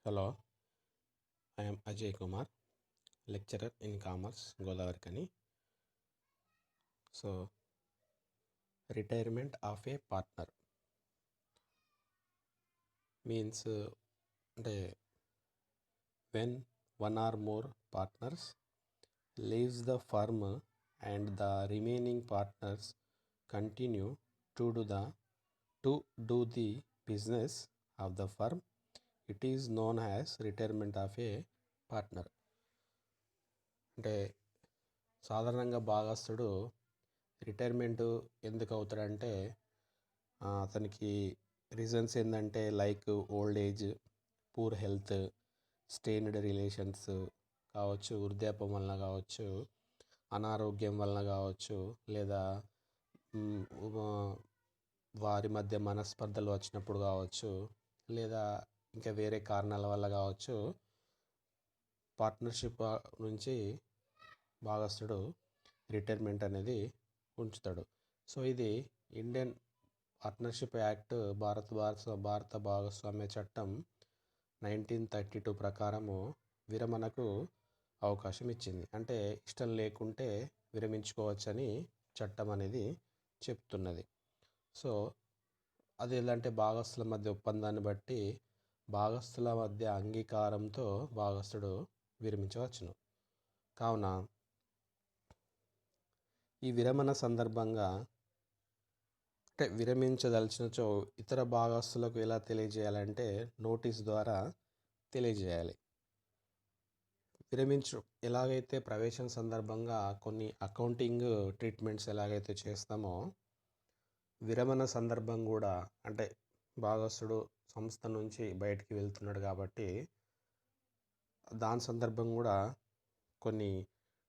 Hello, I am Ajay Kumar, lecturer in Commerce, Godavarikani. So, retirement of a partner means when one or more partners leaves the firm and the remaining partners continue to do the business of the firm. It is known as retirement of a partner. అంటే సాధారణంగా భాగస్థుడు retirement ఎందుకు అవుతాడంటే అతనికి reasons ఏంటంటే like old age, poor health, strained relations కావచ్చు, వృద్ధాప్యం వలన కావచ్చు, అనారోగ్యం వలన కావచ్చు, లేదా వారి మధ్య మనస్పర్ధలు వచ్చినప్పుడు కావచ్చు, లేదా ఇంకా వేరే కారణాల వల్ల కావచ్చు, పార్ట్నర్షిప్ నుంచి భాగస్థుడు రిటైర్మెంట్ అనేది ఉంచుతాడు. సో ఇది ఇండియన్ పార్ట్నర్షిప్ యాక్ట్ భారత భాగస్వామ్య చట్టం 1932 ప్రకారము విరమణకు అవకాశం ఇచ్చింది. అంటే ఇష్టం లేకుంటే విరమించుకోవచ్చని చట్టం అనేది చెప్తున్నది. సో అది ఎలాంటి భాగస్థుల మధ్య ఒప్పందాన్ని బట్టి భాగస్థుల మధ్య అంగీకారంతో భాగస్థుడు విరమించవచ్చును. కావున ఈ విరమణ సందర్భంగా విరమించదలిచినచో ఇతర భాగస్థులకు ఎలా తెలియజేయాలంటే నోటీస్ ద్వారా తెలియజేయాలి. ఎలాగైతే ప్రవేశం సందర్భంగా కొన్ని అకౌంటింగ్ ట్రీట్మెంట్స్ ఎలాగైతే చేస్తామో విరమణ సందర్భం కూడా, అంటే భాగస్థుడు సంస్థ నుంచి బయటికి వెళ్తున్నాడు కాబట్టి దాని సందర్భం కూడా కొన్ని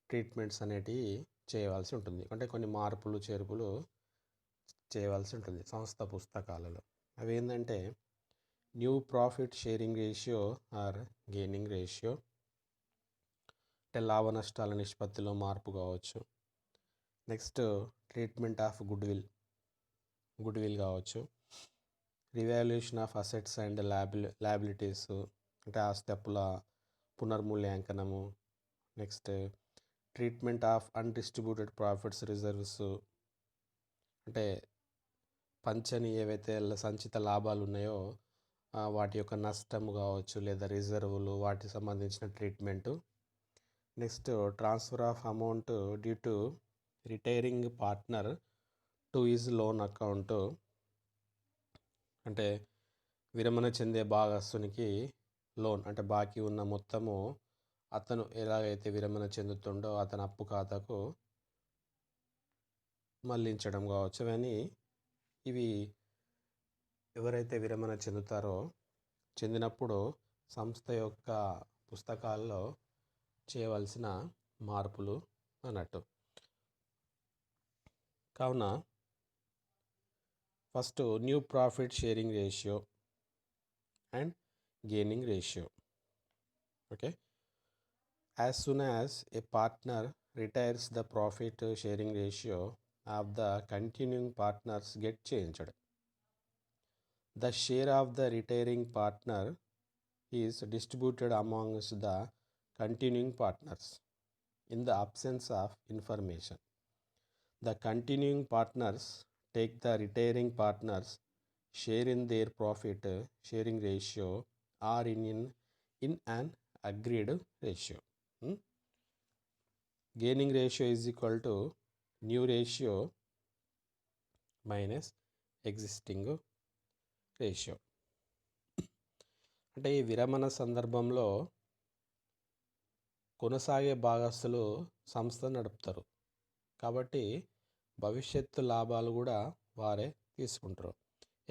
ట్రీట్మెంట్స్ అనేటివి చేయవలసి ఉంటుంది. అంటే కొన్ని మార్పులు చేర్పులు చేయవలసి ఉంటుంది సంస్థ పుస్తకాలలో. అవి ఏంటంటే new profit sharing ratio or gaining ratio, అంటే లాభ నష్టాల నిష్పత్తిలో మార్పు కావచ్చు. Next treatment of goodwill కావచ్చు. Revaluation of assets and liabilities, అంటే ఆస్తి అప్పుల పునర్మూల్యాంకనము. Next treatment of undistributed profits reserves, అంటే పంచని ఏవైతే సంచిత లాభాలు ఉన్నాయో వాటి యొక్క నష్టము కావచ్చు, లేదా రిజర్వులు, వాటికి సంబంధించిన treatment. Next transfer of amount due to retiring partner to his loan account, అంటే విరమణ చెందే భాగస్తునికి లోన్, అంటే బాకీ ఉన్న మొత్తము అతను ఎలాగైతే విరమణ చెందుతుండో అతని అప్పు ఖాతాకు మళ్లించడం కావచ్చు. కానీ ఇవి ఎవరైతే విరమణ చెందినప్పుడు సంస్థ యొక్క పుస్తకాల్లో చేయవలసిన మార్పులు అన్నట్టు. కావున first new profit sharing ratio and gaining ratio. Okay, as soon as a partner retires, the profit sharing ratio of the continuing partners get changed. The share of the retiring partner is distributed amongst the continuing partners in the absence of information. The continuing partners take the retiring partners share in their profit sharing ratio or in an agreed ratio. Gaining ratio is equal to new ratio minus existing ratio. అంటే ఈ విరమణ సందర్భంలో కొనసాగే భాగస్థులు సంస్థ నడుపుతారు కాబట్టి భవిష్యత్తు లాభాలు కూడా వారే తీసుకుంటారు.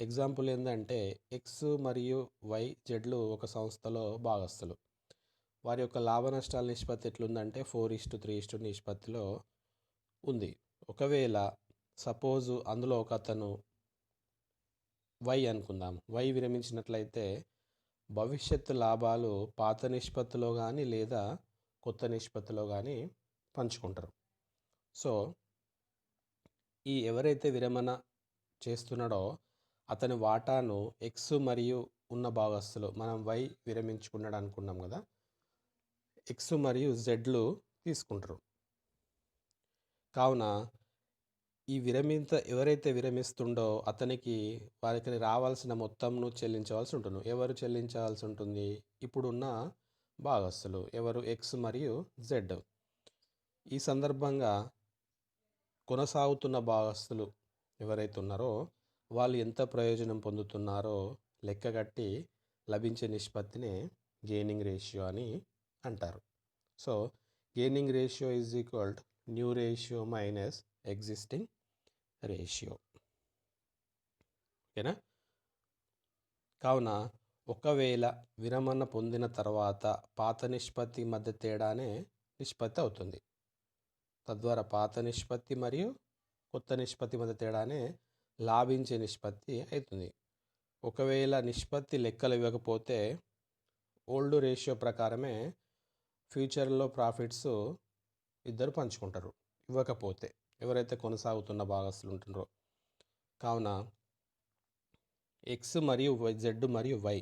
ఎగ్జాంపుల్ ఏంటంటే ఎక్స్ మరియు వై జెడ్లు ఒక సంస్థలో భాగస్థులు. వారి యొక్క లాభ నష్టాల నిష్పత్తి ఎట్లుందంటే 4:3 నిష్పత్తిలో ఉంది. ఒకవేళ సపోజు అందులో ఒక అతను వై అనుకుందాం, వై విరమించినట్లయితే భవిష్యత్తు లాభాలు పాత నిష్పత్తిలో కానీ లేదా కొత్త నిష్పత్తిలో కానీ పంచుకుంటారు. సో ఎవరైతే విరమణ చేస్తున్నాడో అతని వాటాను ఎక్స్ మరియు ఉన్న భాగస్తులు, మనం వై విరమించుకున్నాడు అనుకున్నాం కదా, ఎక్స్ మరియు జెడ్లు తీసుకుంటారు. కావున ఈ ఎవరైతే విరమిస్తుండో అతనికి వారికి రావాల్సిన మొత్తంను చెల్లించవలసి ఉంటుంది. ఎవరు చెల్లించాల్సి ఉంటుంది? ఇప్పుడున్న భాగస్తులు ఎవరు? ఎక్స్ మరియు జెడ్. ఈ సందర్భంగా కొనసాగుతున్న భాగస్తులు ఎవరైతే ఉన్నారో వాళ్ళు ఎంత ప్రయోజనం పొందుతున్నారో లెక్కగట్టి లభించే నిష్పత్తినే గెయినింగ్ రేషియో అని అంటారు. So gaining ratio is equal to new ratio minus existing ratio. ఓకేనా? కావున ఒకవేళ విరమణ పొందిన తర్వాత పాత నిష్పత్తి మధ్య తేడానే నిష్పత్తి అవుతుంది. తద్వారా పాత నిష్పత్తి మరియు కొత్త నిష్పత్తి మధ్య తేడానే లాభించే నిష్పత్తి అవుతుంది. ఒకవేళ నిష్పత్తి లెక్కలు ఇవ్వకపోతే ఓల్డ్ రేషియో ప్రకారమే ఫ్యూచర్లో ప్రాఫిట్స్ ఇద్దరు పంచుకుంటారు. ఇవ్వకపోతే ఎవరైతే కొనసాగుతున్న భాగస్తులు ఉంటున్నారో. కావున ఎక్స్ మరియు వై, జెడ్ మరియు వై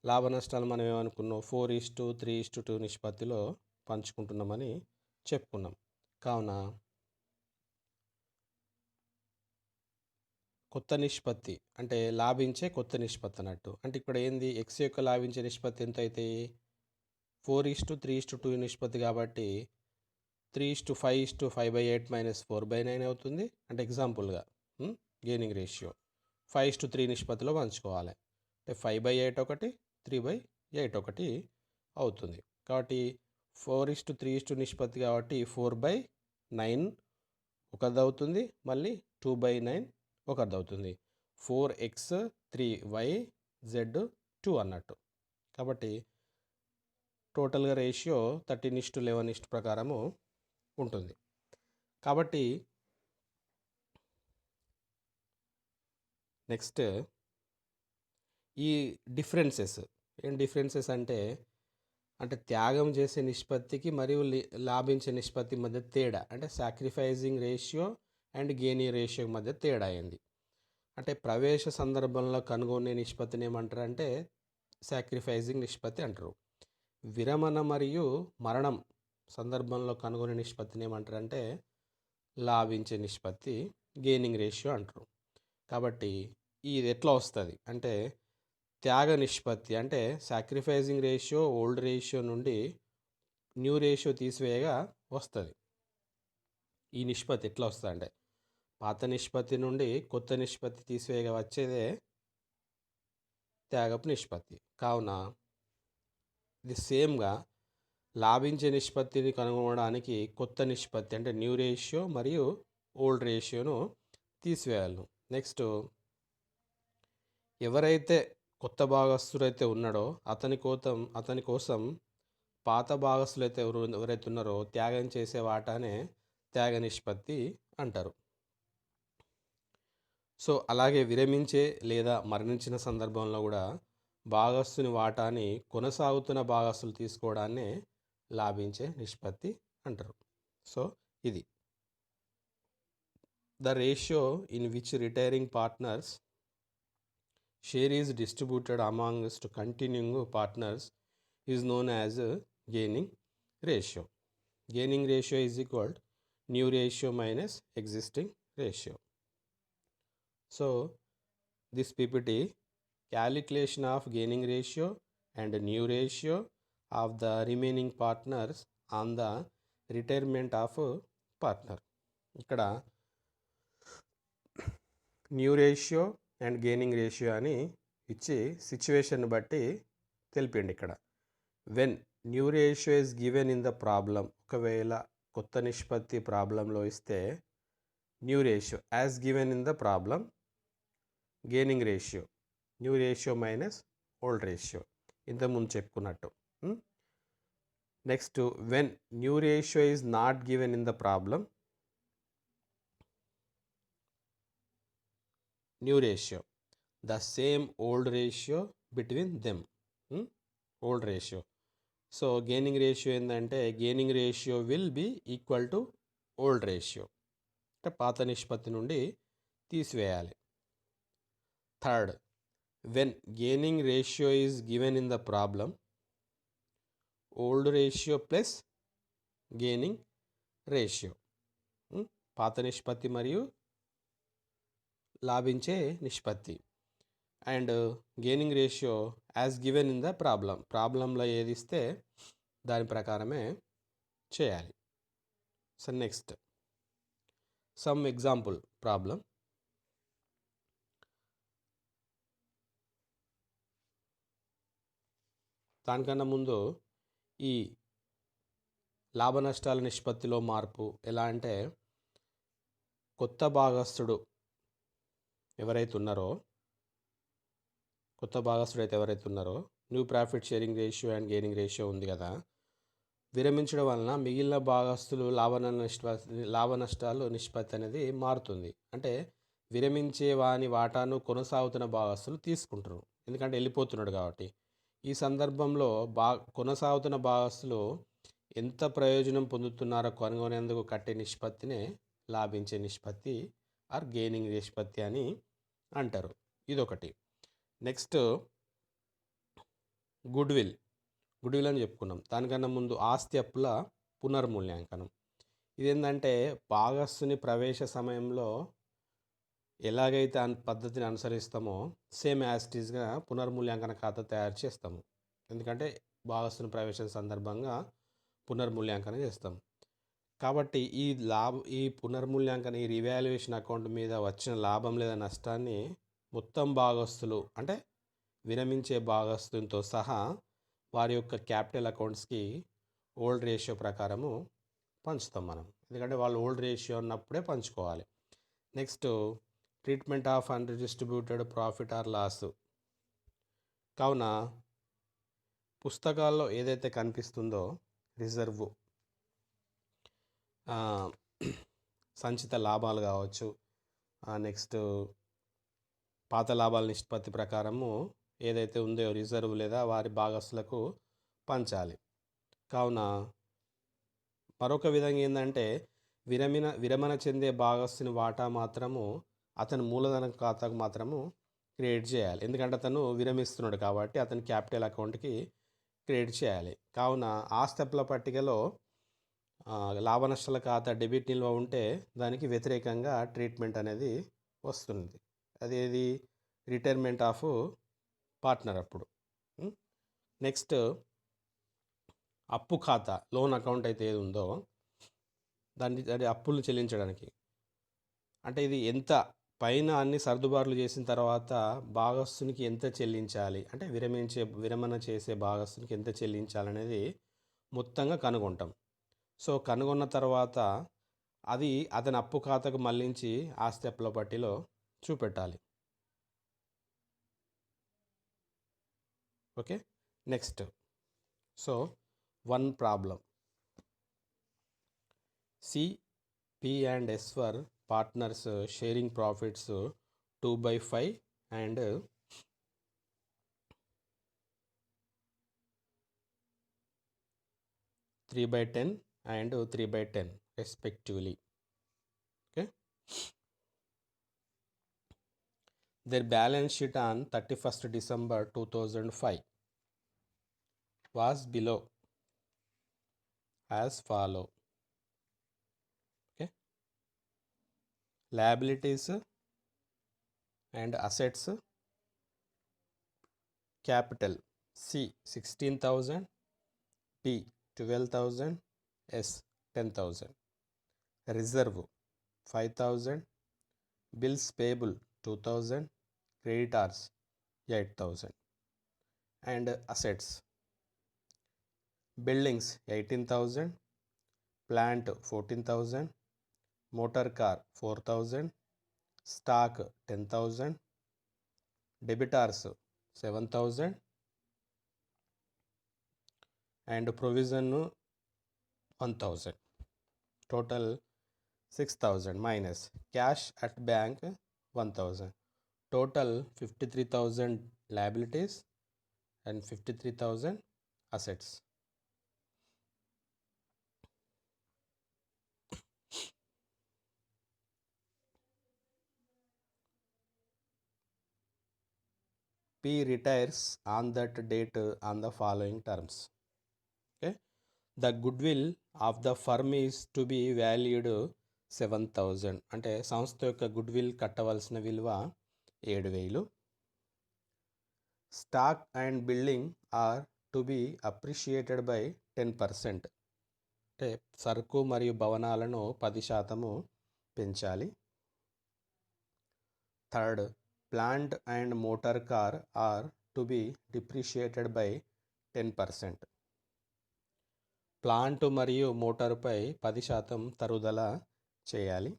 లాభ నష్టాలు మనం ఏమనుకున్నాం? 4:3:2 నిష్పత్తిలో పంచుకుంటున్నామని చెప్పుకున్నాం. కావున కొత్త నిష్పత్తి అంటే లాభించే కొత్త నిష్పత్తి అన్నట్టు. అంటే ఇక్కడ ఏంది? ఎక్స్ యొక్క లాభించే నిష్పత్తి ఎంత అయితే 4:3:2 నిష్పత్తి కాబట్టి 3:5:5/8 - 4/9 అవుతుంది. అంటే ఎగ్జాంపుల్గా గెయినింగ్ రేషియో 5:3 నిష్పత్తిలో పంచుకోవాలి. అంటే 5/8 ఒకటి, 3/8 ఒకటి అవుతుంది. కాబట్టి 4:3 నిష్పత్తి కాబట్టి 4/9 ఒకది అవుతుంది. మళ్ళీ 2/9 ఒకది అవుతుంది. 4x 3y z 2 అన్నట్టు. కాబట్టి టోటల్గా రేషియో 13:11 ప్రకారము ఉంటుంది. కాబట్టి నెక్స్ట్ ఈ డిఫరెన్సెస్ ఏం డిఫరెన్సెస్ అంటే త్యాగం చేసే నిష్పత్తికి మరియు లాభించే నిష్పత్తి మధ్య తేడా, అంటే sacrificing ratio and gaining ratio మధ్య తేడా అయింది. అంటే ప్రవేశ సందర్భంలో కనుగొనే నిష్పత్తిని ఏమంటారు అంటే సాక్రిఫైజింగ్ నిష్పత్తి అంటారు. విరమణ మరియు మరణం సందర్భంలో కనుగొనే నిష్పత్తిని ఏమంటారు అంటే లాభించే నిష్పత్తి గెయినింగ్ రేషియో అంటారు. కాబట్టి ఇది ఎట్లా వస్తుంది అంటే త్యాగ నిష్పత్తి అంటే సాక్రిఫైజింగ్ రేషియో ఓల్డ్ రేషియో నుండి న్యూ రేషియో తీసివేయగా వస్తుంది. ఈ నిష్పత్తి ఎట్లా వస్తుంది అంటే పాత నిష్పత్తి నుండి కొత్త నిష్పత్తి తీసివేయగా వచ్చేదే త్యాగపు నిష్పత్తి. కావున ఇది సేమ్గా లాభించే నిష్పత్తిని కనుగొనడానికి కొత్త నిష్పత్తి అంటే న్యూ రేషియో మరియు ఓల్డ్ రేషియోను తీసివేయాలి. నెక్స్ట్ ఎవరైతే కొత్త భాగస్తుడైతే ఉన్నాడో అతని కోసం పాత భాగస్తులు అయితే ఎవరైతే ఉన్నారో త్యాగం చేసే వాటానే త్యాగ నిష్పత్తి అంటారు. సో అలాగే విరమించే లేదా మరణించిన సందర్భంలో కూడా భాగస్తుని వాటాని కొనసాగుతున్న భాగస్తులు తీసుకోవడాన్నే లాభించే నిష్పత్తి అంటారు. సో ఇది the ratio in which retiring partners share is distributed amongst continuing partners is known as gaining ratio. Gaining ratio is equal to new ratio minus existing ratio. So this PPT calculation of gaining ratio and new ratio of the remaining partners on the retirement of partner. ఇక్కడ new ratio and gaining ratio అని ఇచ్చి situation బట్టి తెలిపిండి. ఇక్కడ when new ratio is given in the problem, ఒకవేళ కొత్త నిష్పత్తి ప్రాబ్లంలో ఇస్తే new ratio as given in the problem, gaining ratio new ratio minus old ratio ఇంతకుముందు చెప్పుకున్నట్టు. Next when new ratio is not given in the problem, new ratio, the same old ratio between them, old ratio. So gaining ratio ఏంటంటే gaining ratio will be equal to old ratio, అంటే పాత నిష్పత్తి నుండి తీసివేయాలి. Third, when gaining ratio is given in the problem, old ratio plus gaining ratio, పాత నిష్పత్తి మరియు లాభించే నిష్పత్తి, and gaining ratio as given in the ప్రాబ్లంలో ఏది ఇస్తే దాని ప్రకారమే చేయాలి. So next some example problem. దానికన్నా ముందు ఈ లాభ నష్టాల నిష్పత్తిలో మార్పు ఎలా అంటే, కొత్త భాగస్థుడు ఎవరైతే ఉన్నారో new profit sharing ratio and gaining ratio ఉంది కదా, విరమించడం వలన మిగిలిన భాగస్థులు లాభ నష్టాలు నిష్పత్తి అనేది మారుతుంది. అంటే విరమించే వాని వాటాను కొనసాగుతున్న భాగస్థులు తీసుకుంటారు, ఎందుకంటే వెళ్ళిపోతున్నాడు కాబట్టి. ఈ సందర్భంలో కొనసాగుతున్న భాగస్థులు ఎంత ప్రయోజనం పొందుతున్నారో కనుగొనేందుకు కట్టే నిష్పత్తినే లాభించే నిష్పత్తి ఆర్ గెయినింగ్ నిష్పత్తి అని అంటారు. ఇదొకటి. నెక్స్ట్ గుడ్ విల్ అని చెప్పుకున్నాం. దానికన్నా ముందు ఆస్తి అప్పుల పునర్మూల్యాంకనం. ఇదేంటంటే భాగస్థుని ప్రవేశ సమయంలో ఎలాగైతే పద్ధతిని అనుసరిస్తామో సేమ్ యాస్టీస్గా పునర్మూల్యాంకన ఖాతా తయారు చేస్తాము. ఎందుకంటే భాగస్థుని ప్రవేశం సందర్భంగా పునర్మూల్యాంకనం చేస్తాం కాబట్టి ఈ పునర్మూల్యాంకన ఈ రివాల్యుయేషన్ అకౌంట్ మీద వచ్చిన లాభం లేదా నష్టాన్ని మొత్తం భాగస్థులు అంటే విరమించే భాగస్థునితో సహా వారి యొక్క క్యాపిటల్ అకౌంట్స్కి ఓల్డ్ రేషియో ప్రకారము పంచుతాం మనం, ఎందుకంటే వాళ్ళు ఓల్డ్ రేషియో ఉన్నప్పుడే పంచుకోవాలి. Next treatment of undistributed profit or loss. కావున పుస్తకాల్లో ఏదైతే కనిపిస్తుందో రిజర్వ్, సంచిత లాభాలు కావచ్చు, నెక్స్ట్ పాత లాభాల నిష్పత్తి ప్రకారము ఏదైతే ఉందో రిజర్వ్ లేదా వారి భాగస్థులకు పంచాలి. కావున మరొక విధంగా ఏంటంటే విరమణ చెందే భాగస్థుని వాటా మాత్రము అతని మూలధన ఖాతాకు మాత్రము క్రియేట్ చేయాలి, ఎందుకంటే అతను విరమిస్తున్నాడు కాబట్టి అతని క్యాపిటల్ అకౌంట్కి క్రియేట్ చేయాలి. కావున ఆస్తి అప్పుల పట్టికలో లాభ నష్టాల ఖాతా డెబిట్ నిల్వ ఉంటే దానికి వ్యతిరేకంగా ట్రీట్మెంట్ అనేది వస్తుంది. అదేది రిటైర్మెంట్ ఆఫ్ పార్ట్నర్ అప్పుడు. నెక్స్ట్ అప్పు ఖాతా లోన్ అకౌంట్ అయితే ఏది ఉందో దాన్ని అప్పులు చెల్లించడానికి, అంటే ఇది ఎంత పైన అన్ని సర్దుబాట్లు చేసిన తర్వాత భాగస్థునికి ఎంత చెల్లించాలి, అంటే విరమణ చేసే భాగస్థునికి ఎంత చెల్లించాలనేది మొత్తంగా కనుగొంటాం. సో కనుగొన్న తర్వాత అది అతని అప్పు ఖాతాకు మళ్ళించి ఆస్తి అప్పుల పట్టిలో చూపెట్టాలి. Okay. Next so one problem. C, P and S were partners sharing profits 2/5 and 3/10 and 3/10 respectively. Okay. Their balance sheet on 31st December 2005 was below as follow. Okay. Liabilities and assets. Capital C 16,000, P 12,000, S 10,000. Reserve 5,000, bills payable 2,000, creditors 8,000. And assets: buildings 18,000, plant 14,000, motor car 4,000, stock 10,000, debtors 7,000, and provision 1,000. Total 6,000 minus cash at bank 1,000. Total 53,000 liabilities and 53,000 assets. P retires on that date on the following terms. Okay, the goodwill of the firm is to be valued 7,000. అంటే సంస్థ యొక్క goodwill కట్టవలసిన విలువ 7,000. Stock and building are to be appreciated by 10%. అంటే సరుకు మరియు భవనాలను 10% పెంచాలి. Third, plant and motor car are to be depreciated by 10%. Plant మరియు మోటారుపై 10% తరుగుదల చేయాలి.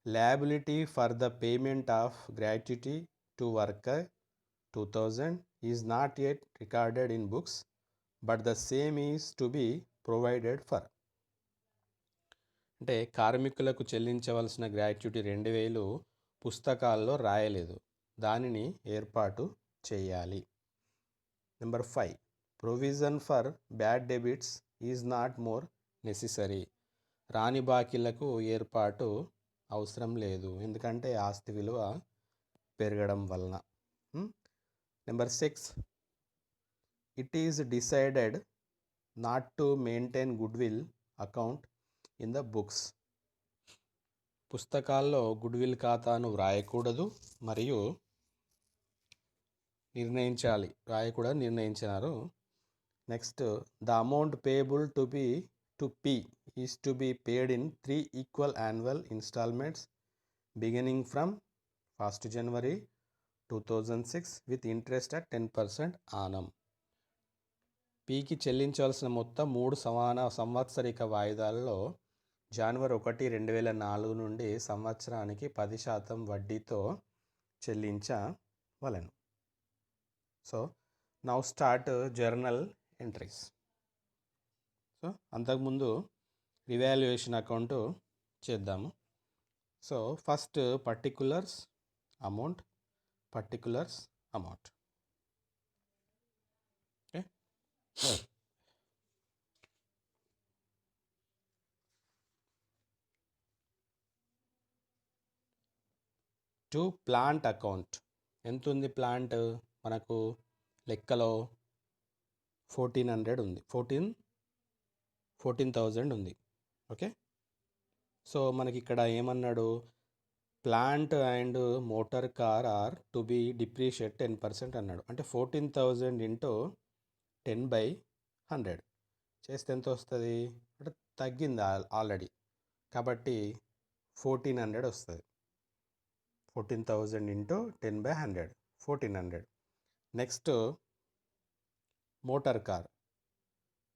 Liability for the payment of gratuity to worker 2,000 is not yet recorded in books but the same is to be provided for. అంటే కార్మికులకు చెల్లించవలసిన gratuity 2,000 పుస్తకాల్లో రాయలేదు, దానిని ఏర్పాటు చేయాలి. Number 5, provision for bad debits is not more necessary. రాని బాకీలకు ఏర్పాటు అవసరం లేదు, ఎందుకంటే ఆస్తి విలువ పెరగడం వలన. Number 6, it is decided not to maintain goodwill account in the books. పుస్తకాల్లో గుడ్విల్ ఖాతాను వ్రాయకూడదు మరియు నిర్ణయించినారు. Next, the amount payable to P is to be paid in 3 equal annual instalments beginning from 1st January 2006 with interest at 10% annum. పికి చెల్లించవలసిన మొత్తం 3 సమాన సంవత్సరిక వాయిదాలలో January 1, 2004 నుండి సంవత్సరానికి 10% వడ్డీతో చెల్లించవలెను. So now start journal entries. So అంతకుముందు రివాల్యుయేషన్ అకౌంట్ చేద్దాము. So first particulars amount. Okay, to plant account. ఎంత ఉంది ప్లాంట్? మనకు లెక్కలో 1,400 ఉంది, 14,000 ఉంది. ఓకే, సో మనకి ఇక్కడ ఏమన్నాడు? Plant and motor car are to be depreciate 10% అన్నాడు. అంటే 14,000 ఇంటూ 10/100 చేస్తే ఎంత వస్తుంది? అంటే తగ్గింది ఆల్రెడీ, కాబట్టి 1,400 వస్తుంది. 14,000 ఇంటూ 10/100 1,400. Next motor car.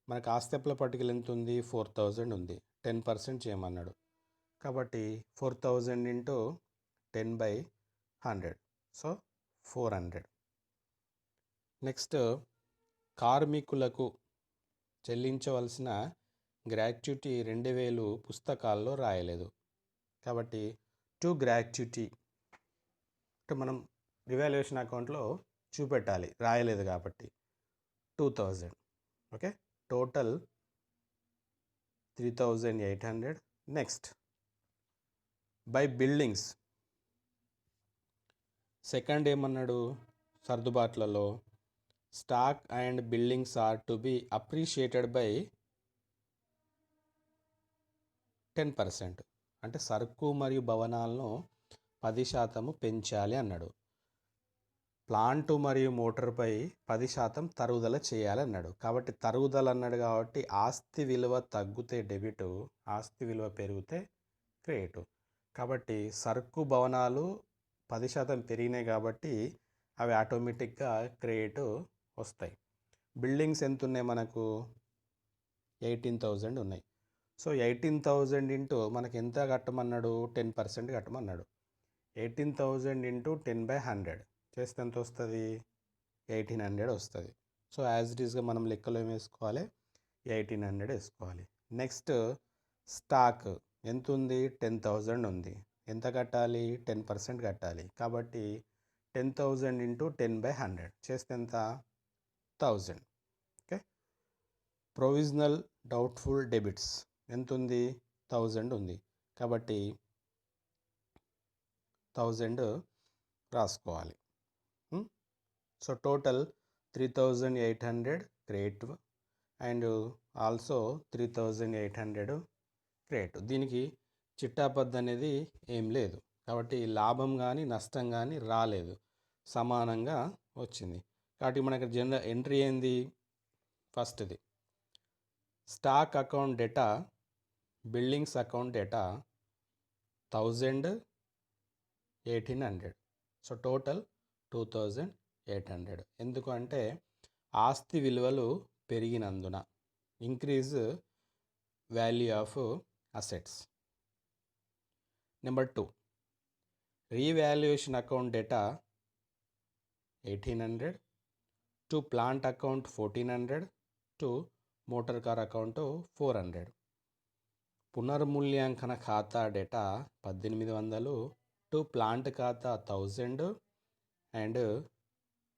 మనకు ఆస్తిపల పట్టికలు ఎంత ఉంది? 4,000 ఉంది, 10% చేయమన్నాడు, కాబట్టి 4,000 ఇంటూ 10/100, సో 400. నెక్స్ట్, కార్మికులకు చెల్లించవలసిన గ్రాట్యుటీ 2,000 పుస్తకాల్లో రాయలేదు, కాబట్టి టు గ్రాట్యుటీ అంటే మనం రివాల్యుయేషన్ అకౌంట్లో చూపెట్టాలి, రాయలేదు కాబట్టి 2,000. Okay, total 3,800. Next, by buildings. Second ఏమన్నాడు? సర్దుబాట్లలో stock and buildings are to be appreciated by 10%. అంటే సరుకు మరియు భవనాలను 10% పెంచాలి అన్నాడు. ప్లాంటు మరియు మోటార్పై 10% తరుగుదల చేయాలన్నాడు. కాబట్టి తరుగుదల అన్నాడు కాబట్టి ఆస్తి విలువ తగ్గితే డెబిటు, ఆస్తి విలువ పెరిగితే క్రెడిట్. కాబట్టి సరుకు భవనాలు 10% పెరిగినాయి కాబట్టి అవి ఆటోమేటిక్గా క్రెడిట్ వస్తాయి. బిల్డింగ్స్ ఎంత ఉన్నాయి? మనకు 18,000 ఉన్నాయి. సో 18,000 ఇంటూ మనకి ఎంత కట్టమన్నాడు? 10% కట్టమన్నాడు. 18,000 ఇంటూ 10/100 చేస్తే ఎంత వస్తుంది? 1,800 వస్తుంది. సో యాజ్ ఇట్ ఈస్గా మనం లెక్కలో ఏం వేసుకోవాలి? 1,800 వేసుకోవాలి. నెక్స్ట్, స్టాక్ ఎంత ఉంది? 10,000 ఉంది. ఎంత కట్టాలి? 10% కట్టాలి, కాబట్టి 10,000 ఇంటూ 10/100 చేస్తే ఎంత? 1,000. ఓకే, ప్రొవిజనల్ డౌట్ఫుల్ డెబిట్స్ ఎంత ఉంది? 1,000 ఉంది, కాబట్టి 1000 రాసుకోవాలి. So total 3800 credit and also 3800 credit. దీనికి చిట్టాపద్దు అనేది ఏం లేదు కాబట్టి లాభం కానీ నష్టం కానీ రాలేదు, సమానంగా వచ్చింది. కాబట్టి మనకి జనరల్ ఎంట్రీ ఏంది? ఫస్ట్ది stock account data, buildings account data 1000, 1800. So total 2800. ఎందుకు అంటే ఆస్తి విలువలు పెరిగినందున, increase value of assets. Number 2 revaluation account data 1800, to plant account 1400, to motor car account 400. పునర్మూల్యాంకన ఖాతా డేటా 1800, టు ప్లాంట్ ఖాతా 1000 అండ్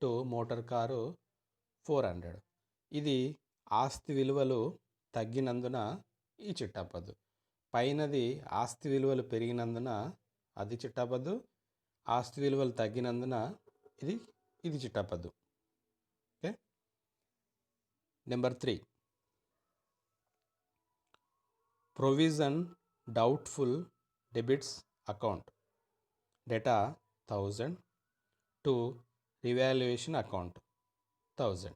టు మోటార్ కారు 400. ఇది ఆస్తి విలువలు తగ్గినందున ఈ చిట్టాపద్దు. పైనది ఆస్తి విలువలు పెరిగినందున అది చిట్టాపద్దు, ఆస్తి విలువలు తగ్గినందున ఇది చిట్టాపద్దు. Okay. Number 3 provision doubtful debits account data 1000, to revaluation account 1000.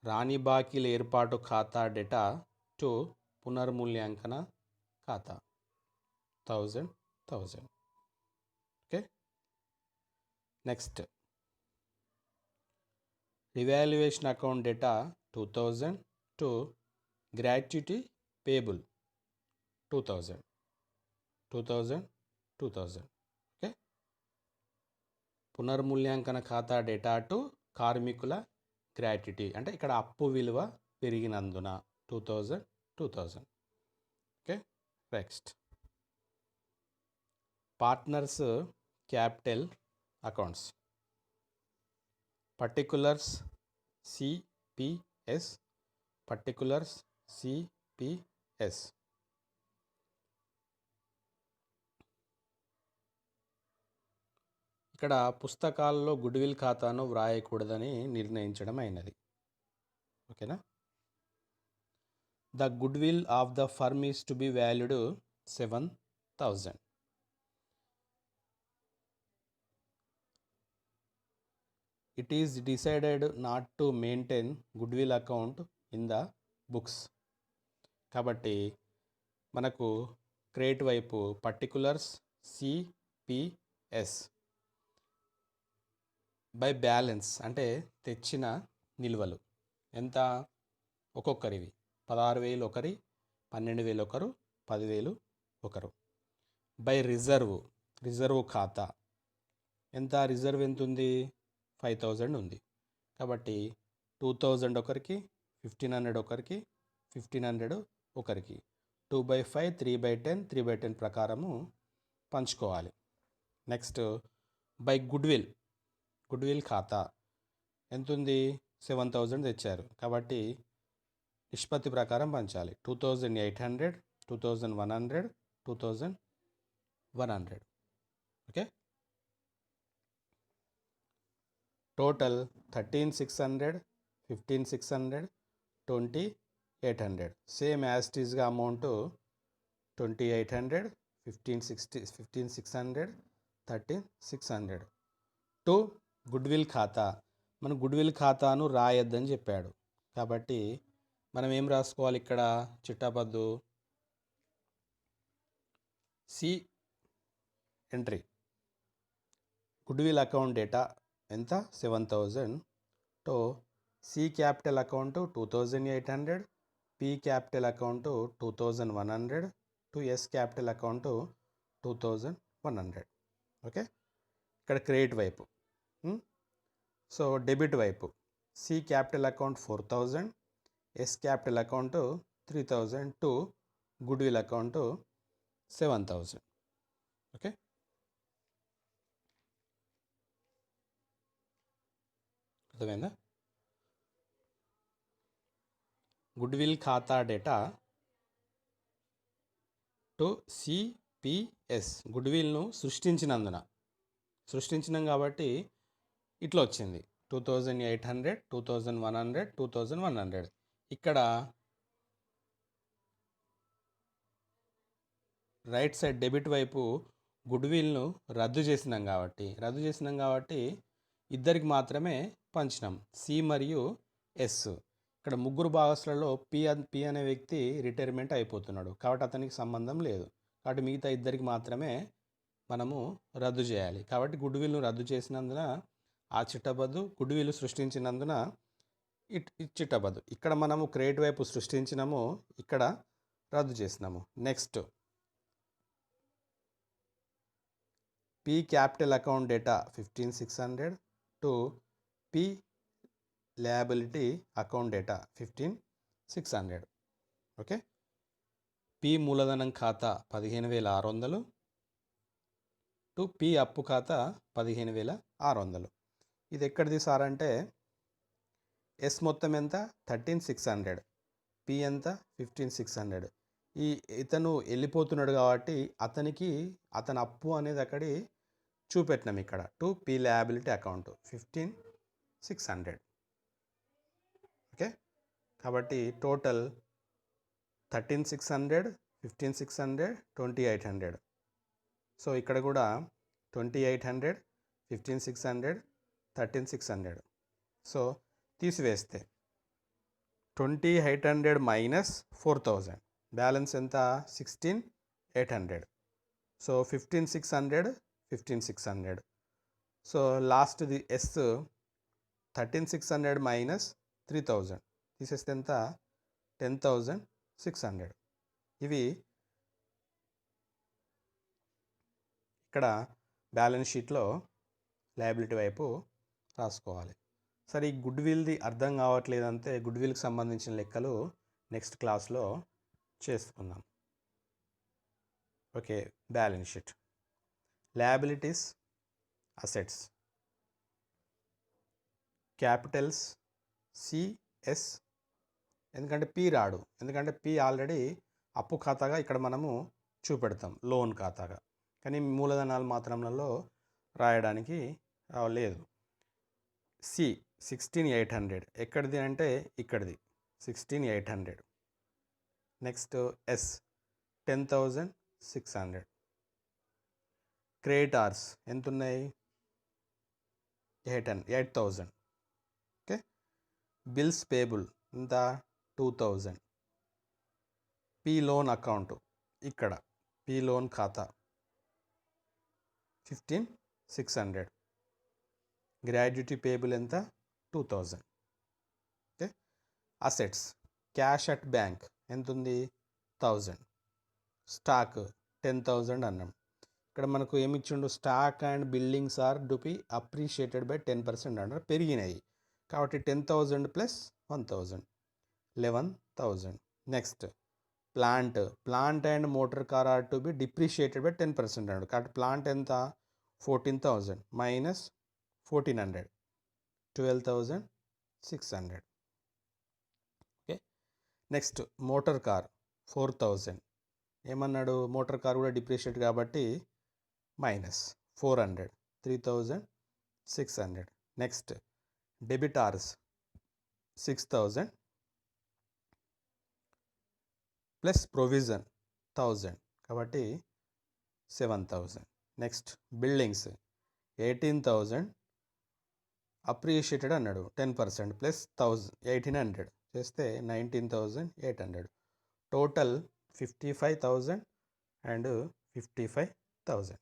రాణి బాకీల ఏర్పాటు ఖాతా డేటా టు పునర్మూల్యాంకన ఖాతా 1000. Okay. Next revaluation account data 2000, to gratuity payable 2000. Okay. పునర్మూల్యాంకన ఖాతా డేటా టు కార్మికుల గ్రాట్యుటీ అంటే ఇక్కడ అప్పు విలువ పెరిగినందున 2000. Okay. Next partners capital accounts particulars CPS, ఇక్కడ పుస్తకాల్లో గుడ్విల్ ఖాతాను వ్రాయకూడదని నిర్ణయించడం అయినది. ఓకేనా. The goodwill of the firm is to be valued 7000. It is decided not to maintain goodwill account in the books. కాబట్టి మనకు క్రెడిట్ వైపు పర్టికులర్స్ సిపిఎస్ బై బ్యాలెన్స్ అంటే తెచ్చిన నిల్వలు ఎంత? ఒక్కొక్కరివి 16,000 ఒకరి, 12,000 ఒకరు, 10,000 ఒకరు. బై రిజర్వ్ ఖాతా ఎంత? రిజర్వ్ ఎంత ఉంది? 5,000 ఉంది. కాబట్టి 2,000 ఒకరికి, 1,500 ఒకరికి, 1,500 ఒకరికి. 2/5, 3/10, 3/10 ప్రకారము పంచుకోవాలి. నెక్స్ట్ బై గుడ్విల్ ఖాతా ఎంత ఉంది? 7,000 తెచ్చారు కాబట్టి నిష్పత్తి ప్రకారం పంచాలి. 2,800, 2,100, 2,100. Okay. Total 13,600, 15,600, 2,800. Same as it ఈస్గా అమౌంట్ 2,800, 15,600, 13,600. టు గుడ్విల్ ఖాతా, మనం గుడ్విల్ ఖాతాను రాయొద్దని చెప్పాడు కాబట్టి మనం ఏం రాసుకోవాలి ఇక్కడ? చిట్టాపద్దు C entry. Goodwill account data ఎంత? 7,000. To C capital account 2,800, P capital account 2,100, to S capital account 2,100. Okay. ఇక్కడ క్రెడిట్ వైపు. సో డెబిట్ వైపు C capital account 4,000, S capital account 3,000, to goodwill account 7,000. Okay. అర్థమైందా? గుడ్విల్ ఖాతా data to C PS గుడ్విల్ను సృష్టించినాం కాబట్టి ఇట్లా వచ్చింది 2800, 2100, 2100. ఇక్కడ రైట్ సైడ్ డెబిట్ వైపు గుడ్విల్ను రద్దు చేసినాం కాబట్టి ఇద్దరికి మాత్రమే పంచినాం, సి మరియు ఎస్. ఇక్కడ ముగ్గురు భాగస్తులలో పి అనే వ్యక్తి రిటైర్మెంట్ అయిపోతున్నాడు కాబట్టి అతనికి సంబంధం లేదు. కాబట్టి మిగతా ఇద్దరికి మాత్రమే మనము రద్దు చేయాలి. కాబట్టి గుడ్విల్ను రద్దు చేసినందున ఆ చిట్టబద్దు, గుడ్విల్ సృష్టించినందున చిట్టబద్దు. ఇక్కడ మనము క్రెడిట్ వైపు సృష్టించినాము, ఇక్కడ రద్దు చేసినాము. Next P capital account data 15600 to P liability account data 15600. Okay. P మూలధనం ఖాతా 15600 టు పి అప్పు ఖాతా 15600. ఇది ఎక్కడిది సార్ అంటే ఎస్ మొత్తం ఎంత 13600, పి ఎంత 15600. ఇతను వెళ్ళిపోతున్నాడు కాబట్టి అతని అప్పు అనేది అక్కడి చూపెట్టినాం ఇక్కడ to P liability account 15600. Okay. కాబట్టి టోటల్ 13600, 15600, 2800. సో ఇక్కడ కూడా 2800, 15600, 13600. సో తీసివేస్తే 2800 మైనస్ 4000 బ్యాలెన్స్ ఎంత 16800. సో 15600, 15600. సో లాస్ట్ది ఎస్ 13600 మైనస్ 3000 తీసేస్తే ఎంత 10600. ఇవి ఇక్కడ బ్యాలెన్స్ షీట్లో లయబిలిటీ వైపు రాసుకోవాలి. సరే, ఈ గుడ్విల్ది అర్థం కావట్లేదంటే గుడ్విల్కి సంబంధించిన లెక్కలు నెక్స్ట్ క్లాస్లో చేసుకుందాం. Okay. Balance sheet, liabilities, assets, Capitals CS. ఎందుకంటే పి రాడు, ఎందుకంటే పి ఆల్రెడీ అప్పు ఖాతాగా ఇక్కడ మనము చూపెడతాం, లోన్ ఖాతాగా. కానీ మూలధనాలు మాత్రంలో రాయడానికి లేదు. సి 16800 ఎక్కడిది అంటే ఇక్కడిది 16800. Next yes 10600. క్రెడిటార్స్ ఎంత ఉన్నాయి 8000. ఓకే. బిల్స్ పేబుల్ ఎంత 2000. పి లోన్ అకౌంట్ ఇక్కడ పి లోన్ ఖాతా 15600. గ్రాడ్యుటీ పేబుల్ ఎంత 2000. Okay. Assets cash at bank ఎంత ఉంది 1000. స్టాక్ 10,000 అన్నాం. ఇక్కడ మనకు ఏమి ఇచ్చిండు, stock and buildings are to be appreciated by 10% అన్నారు, పెరిగినాయి కాబట్టి 10,000 plus 1000 11,000. Next plant and motor car are to be depreciated by 10% అన్నాడు కాబట్టి ప్లాంట్ ఎంత 14,000 minus 1400 12,600. Okay. Next motor car 4000 ఏమన్నాడు, మోటార్ కార్ కూడా డిప్రిషియేట్ కాబట్టి minus 400 3,600. Next debtors 6,000 plus provision 1000 కాబట్టి 7,000. నెక్స్ట్ బిల్డింగ్స్ 18,000 అప్రిషియేటెడ్ అన్నాడు 10% ప్లస్ 1800 చేస్తే 19,800. Total 55,000 and 55,000.